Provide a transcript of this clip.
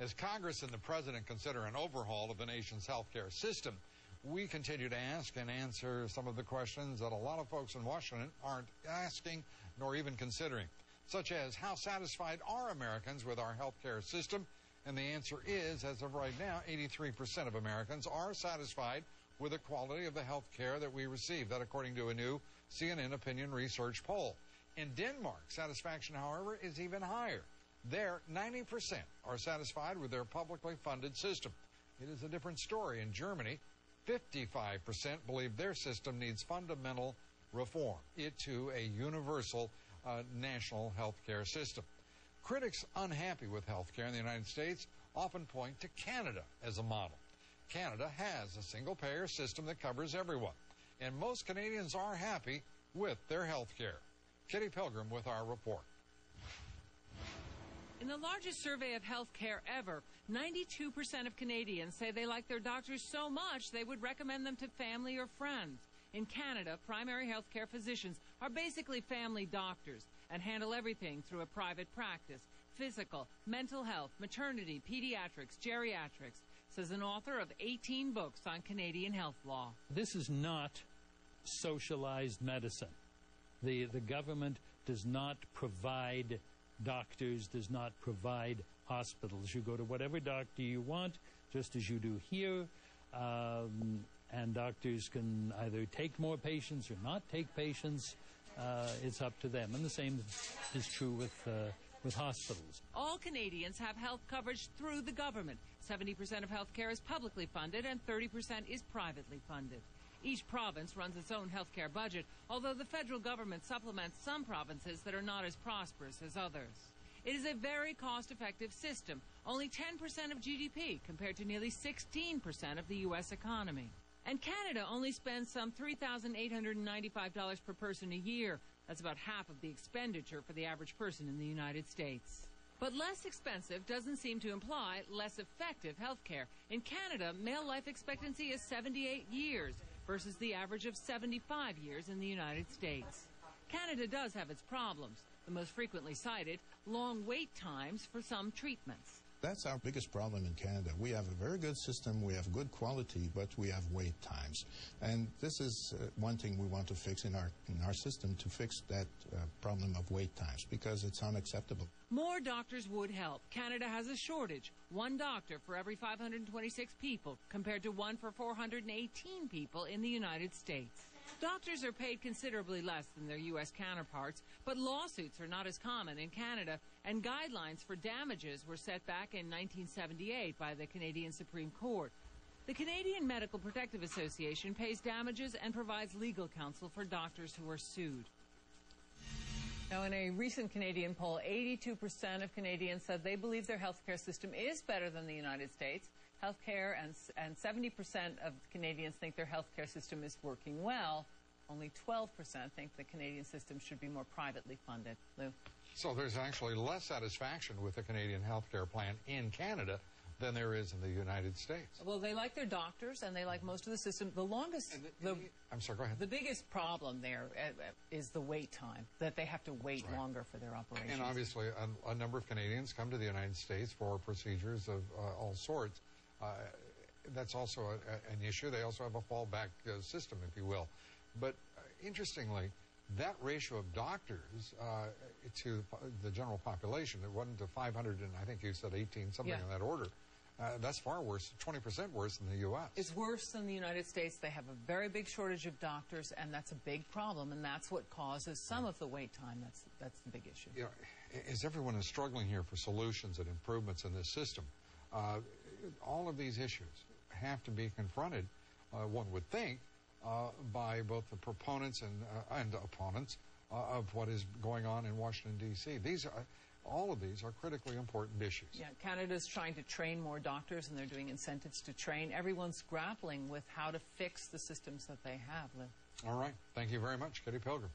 As Congress and the President consider an overhaul of the nation's healthcare system, we continue to ask and answer some of the questions that a lot of folks in Washington aren't asking nor even considering, such as how satisfied are Americans with our healthcare system? And the answer is, as of right now, 83% of Americans are satisfied with the quality of the health care that we receive. That according to a new CNN opinion research poll. In Denmark, satisfaction, however, is even higher. There, 90% are satisfied with their publicly funded system. It is a different story in Germany. 55% believe their system needs fundamental reform. It to a universal national health care system. Critics unhappy with health care in the United States often point to Canada as a model. Canada has a single-payer system that covers everyone, and most Canadians are happy with their health care. Kitty Pilgrim with our report. In the largest survey of health care ever, 92% of Canadians say they like their doctors so much they would recommend them to family or friends. In Canada, primary health care physicians are basically family doctors and handle everything through a private practice. Physical, mental health, maternity, pediatrics, geriatrics, says an author of 18 books on Canadian health law. This is not socialized medicine. The government does not provide doctors, does not provide hospitals. You go to whatever doctor you want, just as you do here, and doctors can either take more patients or not take patients. It's up to them. And the same is true with hospitals. All Canadians have health coverage through the government. 70% of health care is publicly funded and 30% is privately funded. Each province runs its own health care budget, although the federal government supplements some provinces that are not as prosperous as others. It is a very cost-effective system, only 10% of GDP compared to nearly 16% of the U.S. economy. And Canada only spends some $3,895 per person a year. That's about half of the expenditure for the average person in the United States. But less expensive doesn't seem to imply less effective health care. In Canada, male life expectancy is 78 years versus the average of 75 years in the United States. Canada does have its problems. The most frequently cited, long wait times for some treatments. That's our biggest problem in Canada. We have a very good system, we have good quality, but we have wait times. And this is one thing we want to fix in our system, to fix that problem of wait times, because it's unacceptable. More doctors would help. Canada has a shortage. One doctor for every 526 people, compared to one for 418 people in the United States. Doctors are paid considerably less than their U.S. counterparts, but lawsuits are not as common in Canada, and guidelines for damages were set back in 1978 by the Canadian Supreme Court. The Canadian Medical Protective Association pays damages and provides legal counsel for doctors who are sued. Now, in a recent Canadian poll, 82% of Canadians said they believe their healthcare system is better than the United States. Healthcare and 70% of Canadians think their healthcare system is working well. Only 12% think the Canadian system should be more privately funded. Lou? So there's actually less satisfaction with the Canadian healthcare plan in Canada than there is in the United States. Well, they like their doctors, and they like most of the system. The longest... I'm sorry, go ahead. The biggest problem there is the wait time, that they have to wait longer for their operations. And obviously, a number of Canadians come to the United States for procedures of all sorts. That's also an issue. They also have a fallback system, if you will. But interestingly, that ratio of doctors to the general population, it wasn't to 500 and I think you said 18, something in that order. That's far worse, 20% worse than the U.S. It's worse than the United States. They have a very big shortage of doctors, and that's a big problem, and that's what causes some of the wait time. That's the big issue. You know, as everyone is struggling here for solutions and improvements in this system, all of these issues have to be confronted, one would think, by both the proponents and opponents of what is going on in Washington, D.C. All of these are critically important issues. Yeah, Canada's trying to train more doctors, and they're doing incentives to train. Everyone's grappling with how to fix the systems that they have, Lou. All right. Thank you very much, Kitty Pilgrim.